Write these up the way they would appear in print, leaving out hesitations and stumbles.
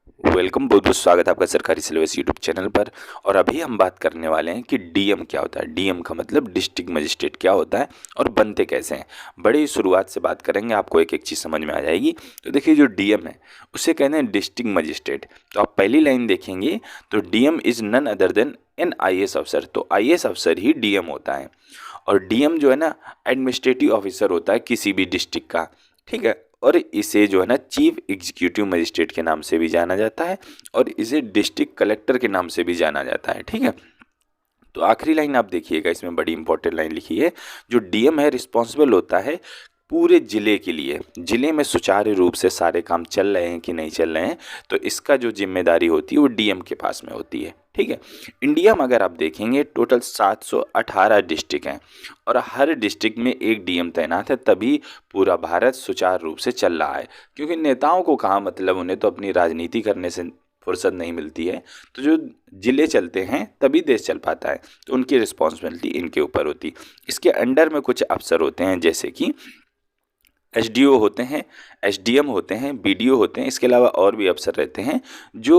Welcome, बहुत बहुत स्वागत है आपका सरकारी सिलेबस यूट्यूब चैनल पर। और अभी हम बात करने वाले हैं कि डीएम क्या होता है। डीएम का मतलब डिस्ट्रिक्ट मजिस्ट्रेट क्या होता है और बनते कैसे हैं। बड़ी शुरुआत से बात करेंगे, आपको एक एक चीज़ समझ में आ जाएगी। तो देखिए, जो डीएम है उसे कहते हैं डिस्ट्रिक्ट मजिस्ट्रेट। तो आप पहली लाइन देखेंगे तो DM is none other than an IAS अफसर। तो आईएएस अफसर ही डीएम होता है। और डीएम जो है ना, एडमिनिस्ट्रेटिव ऑफिसर होता है किसी भी डिस्ट्रिक्ट का, ठीक है। और इसे जो है ना चीफ एग्जीक्यूटिव मजिस्ट्रेट के नाम से भी जाना जाता है और इसे डिस्ट्रिक्ट कलेक्टर के नाम से भी जाना जाता है, ठीक है। तो आखिरी लाइन आप देखिएगा, इसमें बड़ी इंपॉर्टेंट लाइन लिखी है। जो डीएम है रिस्पॉन्सिबल होता है पूरे ज़िले के लिए। ज़िले में सुचारू रूप से सारे काम चल रहे हैं कि नहीं चल रहे हैं, तो इसका जो जिम्मेदारी होती है वो डीएम के पास में होती है, ठीक है। इंडिया में अगर आप देखेंगे टोटल 718 डिस्ट्रिक्ट हैं और हर डिस्ट्रिक्ट में एक डीएम तैनात है, तभी पूरा भारत सुचारू रूप से चल रहा है। क्योंकि नेताओं को कहाँ मतलब, उन्हें तो अपनी राजनीति करने से फुर्सत नहीं मिलती है। तो जो ज़िले चलते हैं तभी देश चल पाता है, तो उनकी रिस्पॉन्सिबिलिटी इनके ऊपर होती। इसके अंडर में कुछ अफसर होते हैं, जैसे कि एसडीओ होते हैं, एसडीएम होते हैं, बीडीओ होते हैं। इसके अलावा और भी अफसर रहते हैं जो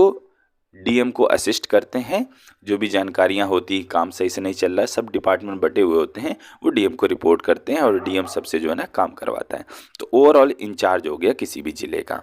डीएम को असिस्ट करते हैं। जो भी जानकारियां होती, काम सही से नहीं चल रहा है, सब डिपार्टमेंट बटे हुए होते हैं, वो डीएम को रिपोर्ट करते हैं और डीएम सबसे जो है ना काम करवाता है। तो ओवरऑल इंचार्ज हो गया किसी भी ज़िले का।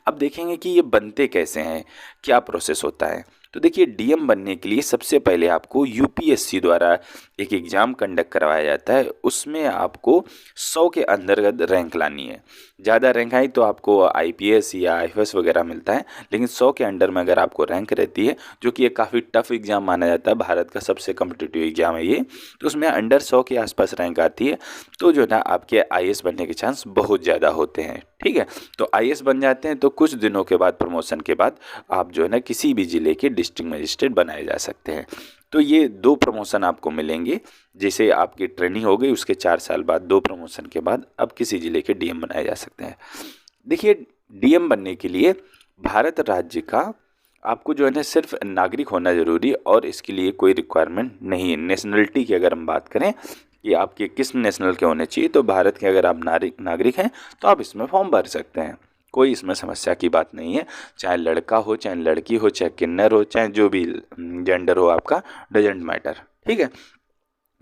अब देखेंगे कि ये बनते कैसे हैं, क्या प्रोसेस होता है। तो देखिए, डीएम बनने के लिए सबसे पहले आपको यूपीएससी द्वारा एक एग्ज़ाम कंडक्ट करवाया जाता है। उसमें आपको 100 के अंतर्गत रैंक लानी है। ज़्यादा रैंक आई तो आपको आईपीएस या आईएफएस वगैरह मिलता है, लेकिन 100 के अंडर में अगर आपको रैंक रहती है, जो कि ये काफ़ी टफ एग्ज़ाम माना जाता है, भारत का सबसे कम्पिटिटिव एग्ज़ाम है ये, तो उसमें अंडर 100 के आसपास रैंक आती है, तो जो है ना आपके आईएएस बनने के चांस बहुत ज़्यादा होते हैं, ठीक है। तो आईएएस बन जाते हैं तो कुछ दिनों के बाद, प्रमोशन के बाद, आप जो है ना किसी भी ज़िले के डिस्ट्रिक्ट मजिस्ट्रेट बनाए जा सकते हैं। तो ये 2 प्रमोशन आपको मिलेंगे। जैसे आपकी ट्रेनिंग हो गई, उसके 4 साल बाद 2 प्रमोशन के बाद अब किसी ज़िले के डीएम बनाए जा सकते हैं। देखिए, डीएम बनने के लिए भारत राज्य का आपको जो है ना सिर्फ नागरिक होना ज़रूरी, और इसके लिए कोई रिक्वायरमेंट नहीं है। नेशनलिटी की अगर हम बात करें कि आपके किस नेशनल के होने चाहिए, तो भारत के अगर आप नागरिक हैं तो आप इसमें फॉर्म भर सकते हैं। कोई इसमें समस्या की बात नहीं है। चाहे लड़का हो, चाहे लड़की हो, चाहे किन्नर हो, चाहे जो भी जेंडर हो आपका, डजेंट मैटर, ठीक है।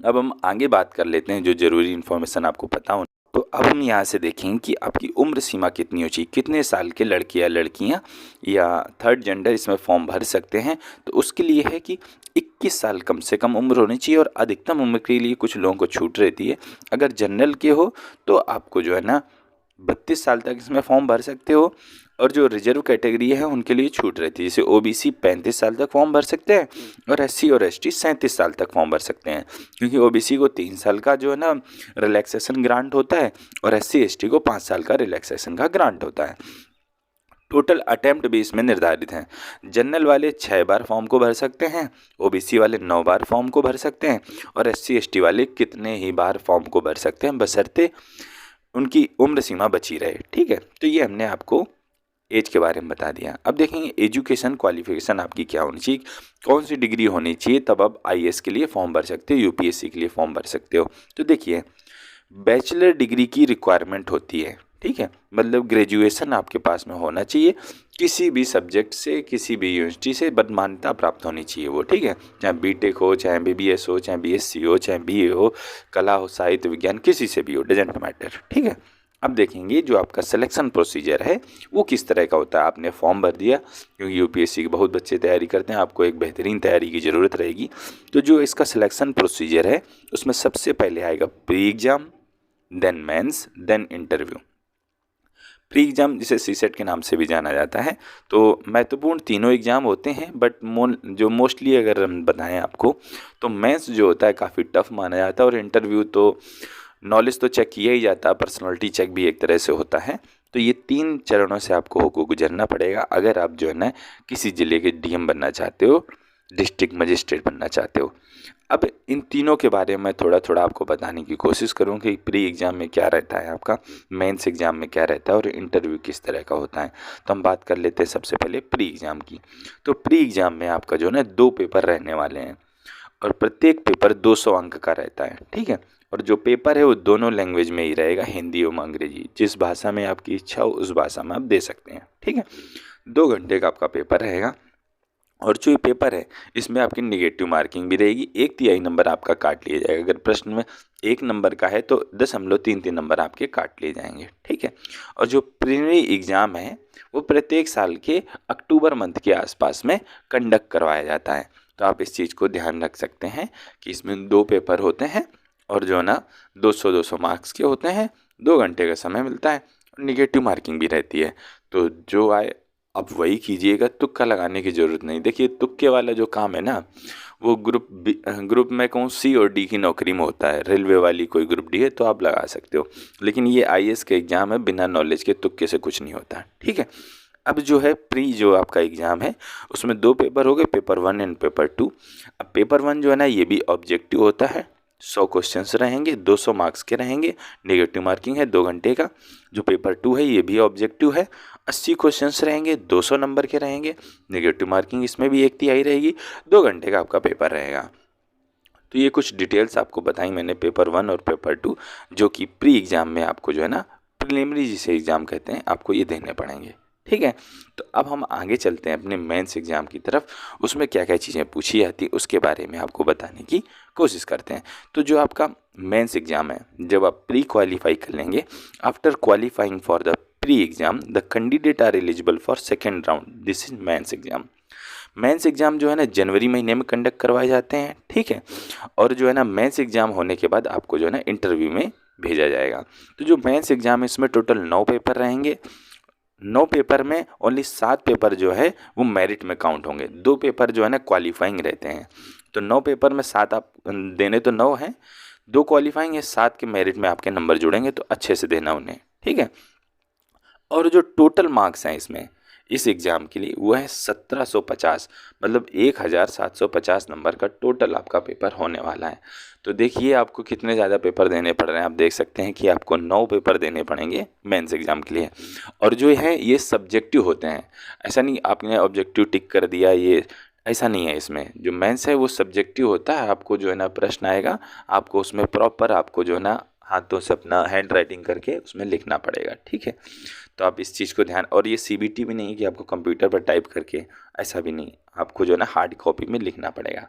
अब हम आगे बात कर लेते हैं जो ज़रूरी इन्फॉर्मेशन आपको पता हो। तो अब हम यहाँ से देखेंगे कि आपकी उम्र सीमा कितनी हो चाहिए, कितने साल के लड़के या लड़कियाँ या थर्ड जेंडर इसमें फॉर्म भर सकते हैं। तो उसके लिए है कि 21 साल कम से कम उम्र होनी चाहिए, और अधिकतम उम्र के लिए कुछ लोगों को छूट रहती है। अगर जनरल के हो तो आपको जो है ना 32 साल तक इसमें फॉर्म भर सकते हो, और जो रिजर्व कैटेगरी है उनके लिए छूट रहती है। जैसे ओबीसी 35 साल तक फॉर्म भर सकते हैं, और एससी और एसटी 37 साल तक फॉर्म भर सकते हैं। क्योंकि ओबीसी को 3 साल का जो है ना रिलैक्सेशन ग्रांट होता है, और एससी एसटी को 5 साल का रिलैक्सेशन का ग्रांट होता है। टोटल अटेम्प्ट भी इसमें निर्धारित हैं। जनरल वाले 6 बार फॉर्म को भर सकते हैं, ओबीसी वाले 9 बार फॉर्म को भर सकते हैं, और एससी एसटी वाले कितने ही बार फॉर्म को भर सकते हैं, बशर्ते उनकी उम्र सीमा बची रहे, ठीक है। तो ये हमने आपको एज के बारे में बता दिया। अब देखेंगे एजुकेशन क्वालिफिकेशन आपकी क्या होनी चाहिए, कौन सी डिग्री होनी चाहिए, तब आप आईएएस के लिए फॉर्म भर सकते हो, यूपीएससी के लिए फॉर्म भर सकते हो। तो देखिए, बैचलर डिग्री की रिक्वायरमेंट होती है, ठीक है। मतलब ग्रेजुएशन आपके पास में होना चाहिए, किसी भी सब्जेक्ट से, किसी भी यूनिवर्सिटी से मान्यता प्राप्त होनी चाहिए वो, ठीक है। चाहे बीटेक हो, चाहे एमबीबीएस हो, चाहे बीएससी हो, चाहे बीए हो, कला हो, साहित्य, विज्ञान, किसी से भी हो, डजेंट मैटर, ठीक है। अब देखेंगे जो आपका सिलेक्शन प्रोसीजर है वो किस तरह का होता है। आपने फॉर्म भर दिया, क्योंकि यूपीएससी के बहुत बच्चे तैयारी करते हैं, आपको एक बेहतरीन तैयारी की ज़रूरत रहेगी। तो जो इसका सिलेक्शन प्रोसीजर है उसमें सबसे पहले आएगा pre exam, then mains, then interview. Pre exam जिसे सीसेट के नाम से भी जाना जाता है। तो महत्वपूर्ण तीनों एग्ज़ाम होते हैं, बट जो मोस्टली अगर हम बताएं आपको, तो मेंस जो होता है काफ़ी टफ माना जाता है, और इंटरव्यू तो नॉलेज तो चेक किया ही जाता है, पर्सनालिटी चेक भी एक तरह से होता है। तो ये 3 चरणों से आपको होकर गुजरना पड़ेगा अगर आप जो है ना किसी ज़िले के डीएम बनना चाहते हो, डिस्ट्रिक्ट मजिस्ट्रेट बनना चाहते हो। अब इन तीनों के बारे में थोड़ा थोड़ा आपको बताने की कोशिश करूँ कि प्री एग्ज़ाम में क्या रहता है आपका, मेंस एग्ज़ाम में क्या रहता है, और इंटरव्यू किस तरह का होता है। तो हम बात कर लेते हैं सबसे पहले प्री एग्ज़ाम की। तो प्री एग्ज़ाम में आपका जो है ना 2 पेपर रहने वाले हैं, और प्रत्येक पेपर 200 अंक का रहता है, ठीक है। और जो पेपर है वो दोनों लैंग्वेज में ही रहेगा, हिंदी और अंग्रेजी। जिस भाषा में आपकी इच्छा हो उस भाषा में आप दे सकते हैं, ठीक है। 2 घंटे का आपका पेपर रहेगा। और जो ये पेपर है इसमें आपकी निगेटिव मार्किंग भी रहेगी, 1/3 नंबर आपका काट लिया जाएगा। अगर प्रश्न में 1 नंबर का है तो 0.33 नंबर आपके काट लिए जाएंगे, ठीक है। और जो प्रीलिमिनरी एग्ज़ाम है वो प्रत्येक साल के अक्टूबर मंथ के आसपास में कंडक्ट करवाया जाता है। तो आप इस चीज़ को ध्यान रख सकते हैं कि इसमें 2 पेपर होते हैं और जो है ना 200-200 मार्क्स के होते हैं, 2 घंटे का समय मिलता है और निगेटिव मार्किंग भी रहती है। तो जो आए अब वही कीजिएगा, तुक्का लगाने की ज़रूरत नहीं। देखिए तुक्के वाला जो काम है ना वो ग्रुप में कहूँ सी और डी की नौकरी में होता है। रेलवे वाली कोई ग्रुप डी है तो आप लगा सकते हो, लेकिन ये आईएएस के एग्ज़ाम है, बिना नॉलेज के तुक्के से कुछ नहीं होता, ठीक है। अब जो है प्री जो आपका एग्ज़ाम है उसमें 2 पेपर हो गए, पेपर 1 एंड पेपर 2। अब पेपर 1 जो है ना ये भी ऑब्जेक्टिव होता है, 100 क्वेश्चंस रहेंगे, 200 मार्क्स के रहेंगे, नेगेटिव मार्किंग है 2 घंटे का। जो पेपर 2 है ये भी ऑब्जेक्टिव है, 80 क्वेश्चंस रहेंगे, 200 नंबर के रहेंगे, नेगेटिव मार्किंग इसमें भी 1/3 रहेगी, 2 घंटे का आपका पेपर रहेगा। तो ये कुछ डिटेल्स आपको बताई मैंने पेपर 1 और पेपर 2 जो कि प्री एग्ज़ाम में आपको जो है ना प्रिलिमिनरी जिसे एग्ज़ाम कहते हैं आपको ये देने पड़ेंगे, ठीक है। तो अब हम आगे चलते हैं अपने मेंस एग्ज़ाम की तरफ। उसमें क्या क्या चीज़ें पूछी जाती है उसके बारे में आपको बताने की कोशिश करते हैं। तो जो आपका मेंस एग्ज़ाम है जब आप प्री क्वालिफाई कर लेंगे, after qualifying for the pre exam the candidate are eligible for second round, this is mains exam. Mains exam जो है ना जनवरी महीने में कंडक्ट करवाए जाते हैं, ठीक है। और जो है ना मेंस एग्ज़ाम होने के बाद आपको जो है ना इंटरव्यू में भेजा जाएगा। तो जो मेंस एग्ज़ाम है इसमें टोटल 9 पेपर रहेंगे। 9 पेपर में ओनली 7 पेपर जो है वो मेरिट में काउंट होंगे, 2 पेपर जो है ना क्वालिफाइंग रहते हैं। तो 9 पेपर में 7 आप देने तो 9 हैं, 2 क्वालिफाइंग है, 7 के मेरिट में आपके नंबर जुड़ेंगे तो अच्छे से देना उन्हें, ठीक है। और जो टोटल मार्क्स हैं इसमें इस एग्ज़ाम के लिए वो है 1750, मतलब 1750 नंबर का टोटल आपका पेपर होने वाला है। तो देखिए आपको कितने ज़्यादा पेपर देने पड़ रहे हैं। आप देख सकते हैं कि आपको 9 पेपर देने पड़ेंगे मेंस एग्ज़ाम के लिए। और जो है ये सब्जेक्टिव होते हैं, ऐसा नहीं आपने ऑब्जेक्टिव टिक कर दिया, ये ऐसा नहीं है। इसमें जो मेंस है वो सब्जेक्टिव होता है। आपको जो है ना प्रश्न आएगा, आपको उसमें प्रॉपर आपको जो है ना हाथों से अपना हैंड राइटिंग करके उसमें लिखना पड़ेगा, ठीक है। तो आप इस चीज़ को ध्यान, और ये सीबीटी भी नहीं है कि आपको कंप्यूटर पर टाइप करके, ऐसा भी नहीं, आपको जो है ना हार्ड कॉपी में लिखना पड़ेगा।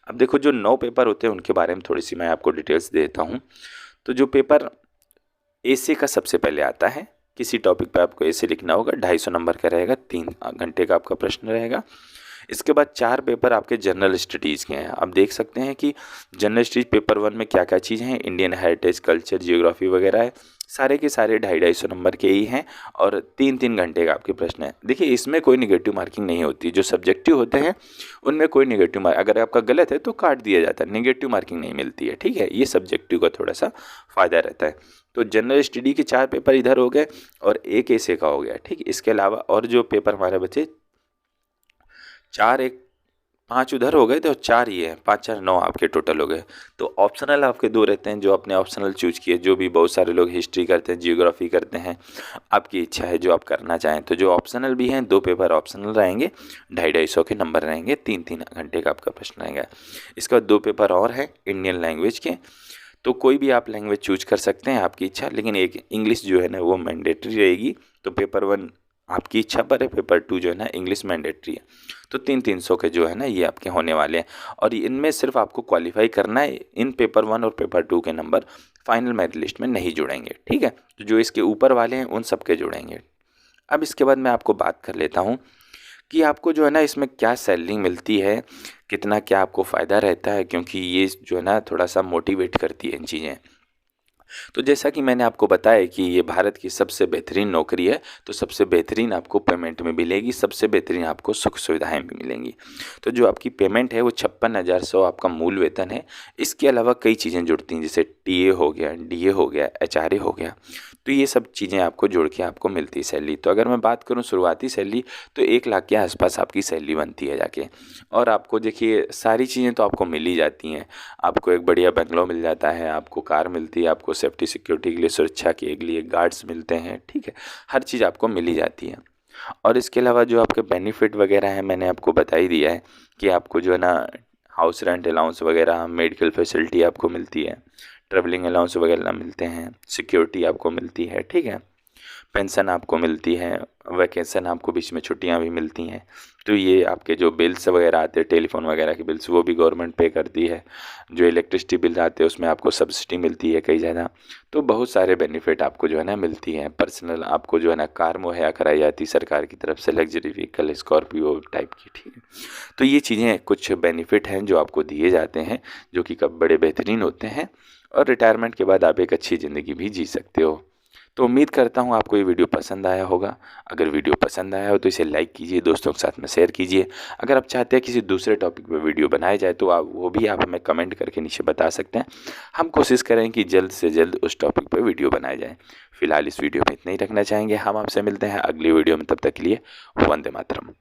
अब देखो जो 9 पेपर होते हैं उनके बारे में थोड़ी सी मैं आपको डिटेल्स देता हूँ। तो जो पेपर एसे का सबसे पहले आता है, किसी टॉपिक पे आपको एसे लिखना होगा, 250 नंबर का रहेगा, 3 घंटे का आपका प्रश्न रहेगा। इसके बाद 4 पेपर आपके जनरल स्टडीज़ के हैं। आप देख सकते हैं कि जनरल स्टडीज पेपर 1 में क्या क्या चीज़ें हैं, इंडियन हेरिटेज, कल्चर, जियोग्राफी वगैरह है। सारे के सारे 250-250 नंबर के ही हैं और 3-3 घंटे का आपके प्रश्न है। देखिए इसमें कोई निगेटिव मार्किंग नहीं होती, जो सब्जेक्टिव होते हैं उनमें कोई निगेटिव मार्क, अगर आपका गलत है तो काट दिया जाता है, निगेटिव मार्किंग नहीं मिलती है, ठीक है। ये सब्जेक्टिव का थोड़ा सा फ़ायदा रहता है। तो जनरल स्टडी के 4 पेपर इधर हो गए और एक ऐसे का हो गया, ठीक। इसके अलावा और जो पेपर हमारे बचे 4, एक 5 उधर हो गए थे और 4 ये हैं, 5-4 9 आपके टोटल हो गए। तो ऑप्शनल आपके 2 रहते हैं, जो आपने ऑप्शनल चूज किए, जो भी बहुत सारे लोग हिस्ट्री करते हैं, जियोग्राफी करते हैं, आपकी इच्छा है जो आप करना चाहें। तो जो ऑप्शनल भी हैं 2 पेपर ऑप्शनल रहेंगे, 250-250 के नंबर रहेंगे, 3-3 घंटे का आपका प्रश्न रहेगा। इसके बाद 2 पेपर और हैं इंडियन लैंग्वेज के, तो कोई भी आप लैंग्वेज चूज कर सकते हैं, आपकी इच्छा, लेकिन एक इंग्लिश जो है ना वो मैंडेटरी रहेगी। तो पेपर 1 आपकी इच्छा पर है, पेपर 2 जो है ना इंग्लिश मैंडेटरी है। तो 300-300 के जो है ना ये आपके होने वाले हैं और इनमें सिर्फ आपको क्वालिफाई करना है। इन पेपर 1 और पेपर 2 के नंबर फाइनल मेरिट लिस्ट में नहीं जुड़ेंगे, ठीक है। तो जो इसके ऊपर वाले हैं उन सबके जुड़ेंगे। अब इसके बाद मैं आपको बात कर लेता हूँ कि आपको जो है ना इसमें क्या सैलरी मिलती है, कितना क्या आपको फ़ायदा रहता है, क्योंकि ये जो है ना थोड़ा सा मोटिवेट करती है इन चीज़ें। तो जैसा कि मैंने आपको बताया कि ये भारत की सबसे बेहतरीन नौकरी है, तो सबसे बेहतरीन आपको पेमेंट में मिलेगी, सबसे बेहतरीन आपको सुख सुविधाएं भी मिलेंगी। तो जो आपकी पेमेंट है वो 56,100 आपका मूल वेतन है। इसके अलावा कई चीज़ें जुड़ती हैं, जैसे टीए हो गया, डीए हो गया, एचआरए हो गया। तो ये सब चीज़ें आपको जोड़ के आपको मिलती है सैलरी। तो अगर मैं बात करूँ शुरुआती सैलरी, तो 1 लाख के आसपास आपकी सैलरी बनती है जाके। और आपको देखिए सारी चीज़ें तो आपको मिल ही जाती हैं। आपको एक बढ़िया बंगलो मिल जाता है, आपको कार मिलती है, आपको सेफ्टी सिक्योरिटी के लिए, सुरक्षा के लिए गार्ड्स मिलते हैं, ठीक है। हर चीज़ आपको मिल ही जाती है। और इसके अलावा जो आपके बेनिफिट वगैरह हैं मैंने आपको बता ही दिया है कि आपको जो है ना हाउस रेंट अलाउंस वगैरह, मेडिकल फैसिलिटी आपको मिलती है, ट्रेवलिंग अलाउंस वगैरह मिलते हैं, सिक्योरिटी आपको मिलती है, ठीक है। पेंशन आपको मिलती है, वैकेशन आपको बीच में छुट्टियां भी मिलती हैं। तो ये आपके जो बिल्स वगैरह आते हैं, टेलीफोन वगैरह के बिल्स, वो भी गवर्नमेंट पे करती है। जो इलेक्ट्रिसिटी बिल आते हैं उसमें आपको सब्सिडी मिलती है कई ज़्यादा। तो बहुत सारे बेनिफिट आपको जो है ना मिलती हैं। पर्सनल आपको जो है ना कार मुहैया कराई जाती है सरकार की तरफ से, लग्जरी व्हीकल स्कॉर्पियो टाइप की, ठीक है। तो ये चीज़ें कुछ बेनिफिट हैं जो आपको दिए जाते हैं, जो कि कब बड़े बेहतरीन होते हैं, और रिटायरमेंट के बाद आप एक अच्छी ज़िंदगी भी जी सकते हो। तो उम्मीद करता हूँ आपको ये वीडियो पसंद आया होगा। अगर वीडियो पसंद आया हो तो इसे लाइक कीजिए, दोस्तों के साथ में शेयर कीजिए। अगर आप चाहते हैं किसी दूसरे टॉपिक पे वीडियो बनाया जाए तो आप हमें कमेंट करके नीचे बता सकते हैं। हम कोशिश करें कि जल्द से जल्द उस टॉपिक पे वीडियो बनाया जाए। फिलहाल इस वीडियो में इतना ही रखना चाहेंगे। हम आपसे मिलते हैं अगली वीडियो में, तब तक के लिए वंदे मातरम।